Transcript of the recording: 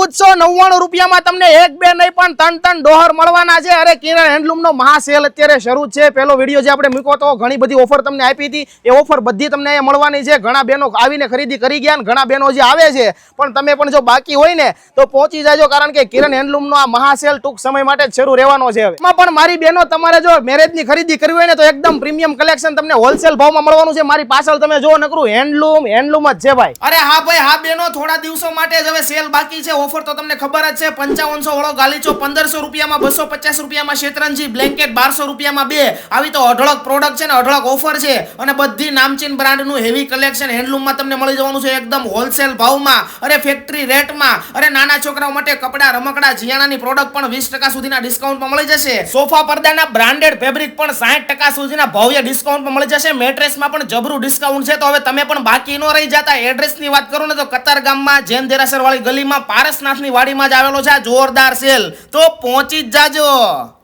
1499 રૂપિયામાં તમને એક બે નહીં પણ ત્રણ ડોહર મળવાના છે. અરે કિરણ હેન્ડલૂમ નો મહા સેલ અત્યારે શરૂ છે. પહેલો વિડીયો જે આપણે મૂક્યો તો ઘણી બધી ઓફર તમને આપી હતી, એ ઓફર બધી તમને અહીંયા મળવાની છે. ઘણા બહેનો આવીને ખરીદી કરી ગયા, ઘણા બહેનો જે આવે છે, પણ તમે પણ જો બાકી હોય ને તો પહોંચી જાજો, કારણ કે કિરણ હેન્ડલૂમ નો આ મહા સેલ ટૂંક સમય માટે જ શરૂ રહેવાનો છે. એમાં પણ મારી બહેનો તમારે જો મેરેજ ની ખરીદી કરવી હોય ને તો એકદમ પ્રીમિયમ કલેક્શન તમને હોલસેલ ભાવમાં મળવાનું છે. મારી પાછળ તમે જો નકરું હેન્ડલૂમ જ છે ભાઈ. અરે હા ભાઈ હા બહેનો, થોડા દિવસો માટે જ હવે સેલ બાકી છે. ઓફર તો તમને ખબર જ છે. 5500 વાળો ગાલીચો 1500 રૂપિયામાં, 250 રૂપિયામાં શેતરંજી બ્લેન્કેટ 1200 રૂપિયામાં 2. આવી તો અઢળક પ્રોડક્ટ છે ને અઢળક ઓફર છે. અને બધી નામચીન બ્રાન્ડ નું હેવી કલેક્શન હેન્ડલૂમમાં તમને મળી જવાનું છે એકદમ હોલસેલ ભાવમાં. અરે ફેક્ટરી રેટમાં. અરે નાના છોકરાઓ માટે કપડા રમકડા જીયાણાની પ્રોડક્ટ પણ 20% સુધીના ડિસ્કાઉન્ટમાં મળી જશે. સોફા પડદાના બ્રાન્ડેડ ફેબ્રિક પણ 60% સુધીના ભવ્ય ડિસ્કાઉન્ટમાં મળી જશે. મેટ્રેસમાં પણ જબરું ડિસ્કાઉન્ટ છે. તો હવે તમે પણ બાકી ન રહી જતા. એડ્રેસની વાત કરું ને તો કતારગામમાં જૈન દેરાસર વાળી ગલીમાં પારસનાથની વાડીમાં જ આવેલો છે આ જોરદાર સેલ. તો પહોંચી જ જાજો.